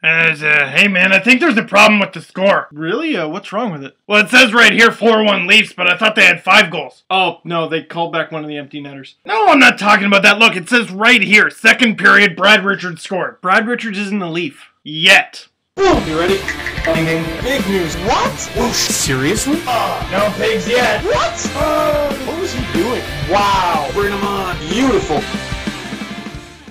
Hey man, I think there's a problem with the score. Really? What's wrong with it? Well, it says right here 4-1 Leafs, but I thought they had 5 goals. Oh, no, they called back one of the empty netters. No, I'm not talking about that. Look, it says right here, second period, Brad Richards scored. Brad Richards isn't a Leaf. Yet. You ready? Big news. What? Whoosh. Seriously? No pigs yet. What? What was he doing? Wow. Bring him on. Beautiful.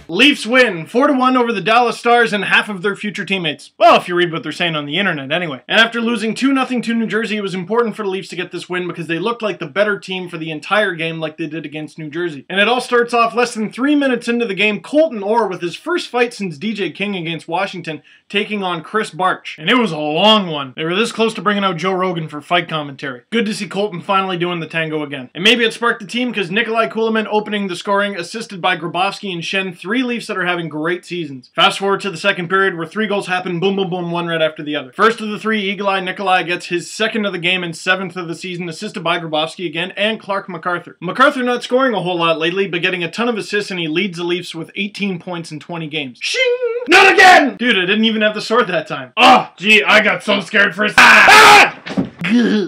Leafs win 4-1 over the Dallas Stars and half of their future teammates. Well, if you read what they're saying on the internet anyway. And after losing 2-0 to New Jersey, it was important for the Leafs to get this win because they looked like the better team for the entire game like they did against New Jersey. And it all starts off less than 3 minutes into the game, Colton Orr with his first fight since DJ King against Washington taking on Chris Barch. And it was a long one. They were this close to bringing out Joe Rogan for fight commentary. Good to see Colton finally doing the tango again. And maybe it sparked the team because Nikolai opening the scoring, assisted by Grabowski and Shen, 3 Leafs that are having great seasons. Fast forward to the second period where 3 goals happen, boom, boom, boom, one right after the other. First of the 3, Eagle Eye Nikolai gets his 2nd of the game and 7th of the season, assisted by Grabowski again and Clark MacArthur. MacArthur not scoring a whole lot lately, but getting a ton of assists, and he leads the Leafs with 18 points in 20 games. Shing! Not again! Dude, I didn't even have the sword that time. Oh, gee, I got so scared for a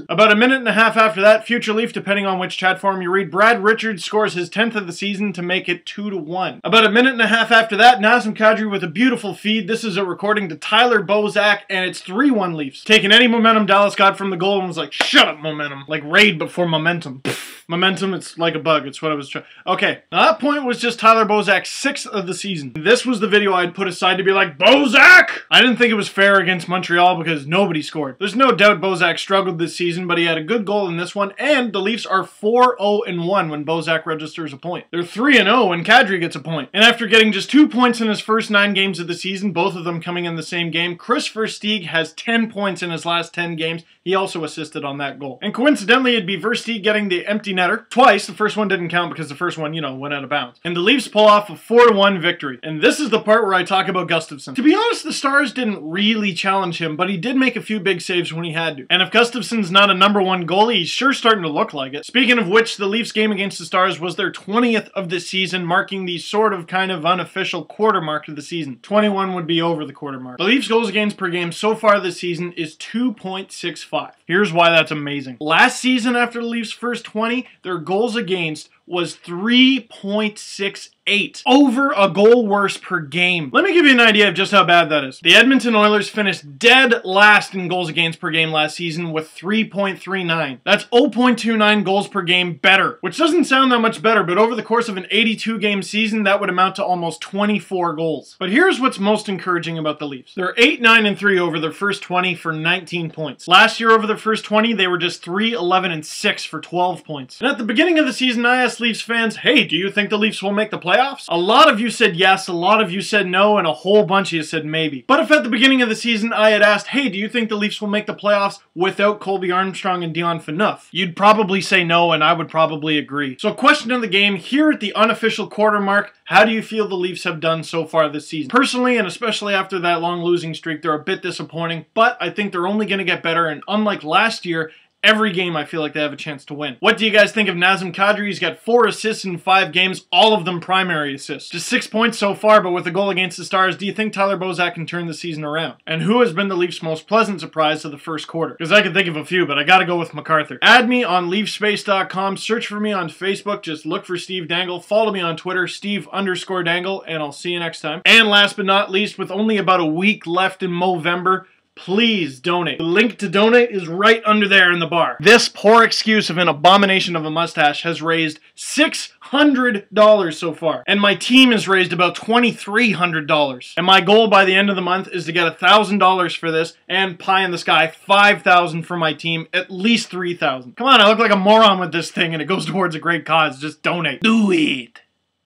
About a minute and a half after that, future Leaf, depending on which chat forum you read, Brad Richards scores his 10th of the season to make it 2-1. About a minute and a half after that, Nazem Kadri with a beautiful feed. This is a recording to Tyler Bozak, and it's 3-1 Leafs. Taking any momentum Dallas got from the goal and was like, shut up, momentum. Like raid before momentum. Momentum, it's like a bug. It's what I was trying. Okay, now that point was just Tyler Bozak's 6th of the season. This was the video I'd put aside to be like, Bozak! I didn't think it was fair against Montreal because nobody scored. There's no doubt Bozak struggled this season, but he had a good goal in this one, and the Leafs are 4-0-1 when Bozak registers a point. They're 3-0 when Kadri gets a point. And after getting just 2 points in his first 9 games of the season, both of them coming in the same game, Chris Versteeg has 10 points in his last 10 games. He also assisted on that goal. And coincidentally, it'd be Versteeg getting the empty netter twice. The first one didn't count because the first one, went out of bounds. And the Leafs pull off a 4-1 victory. And this is the part where I talk about Gustafsson. To be honest, the Stars didn't really challenge him, but he did make a few big saves when he had to. And if Gustafsson's not a #1 goalie, he's sure starting to look like it. Speaking of which, the Leafs game against the Stars was their 20th of the season, marking the sort of kind of unofficial quarter mark of the season. 21 would be over the quarter mark. The Leafs goals against per game so far this season is 2.65. Here's why that's amazing. Last season, after the Leafs' first 20, their goals against was 3.68. Over a goal worse per game. Let me give you an idea of just how bad that is. The Edmonton Oilers finished dead last in goals against per game last season with 3.39. That's 0.29 goals per game better, which doesn't sound that much better, but over the course of an 82-game season, that would amount to almost 24 goals. But here's what's most encouraging about the Leafs. They're 8-9-3 over their first 20 for 19 points. Last year, over their first 20, they were just 3-11-6 for 12 points. And at the beginning of the season, I asked Leafs fans, hey, do you think the Leafs will make the playoffs? A lot of you said yes, a lot of you said no, and a whole bunch of you said maybe. But if at the beginning of the season I had asked, hey, do you think the Leafs will make the playoffs without Colby Armstrong and Dion Phaneuf? You'd probably say no, and I would probably agree. So question of the game, here at the unofficial quarter mark, how do you feel the Leafs have done so far this season? Personally, and especially after that long losing streak, they're a bit disappointing, but I think they're only going to get better, and unlike last year, every game I feel like they have a chance to win. What do you guys think of Nazem Kadri? He's got 4 assists in 5 games, all of them primary assists. Just 6 points so far, but with a goal against the Stars, do you think Tyler Bozak can turn the season around? And who has been the Leafs' most pleasant surprise of the first quarter? Because I can think of a few, but I gotta go with MacArthur. Add me on leafspace.com, search for me on Facebook, just look for Steve Dangle, follow me on Twitter, Steve_Dangle, and I'll see you next time. And last but not least, with only about a week left in Movember, please donate. The link to donate is right under there in the bar. This poor excuse of an abomination of a mustache has raised $600 so far. And my team has raised about $2,300. And my goal by the end of the month is to get $1,000 for this and pie in the sky, $5,000 for my team, at least $3,000. Come on, I look like a moron with this thing and it goes towards a great cause. Just donate. Do it.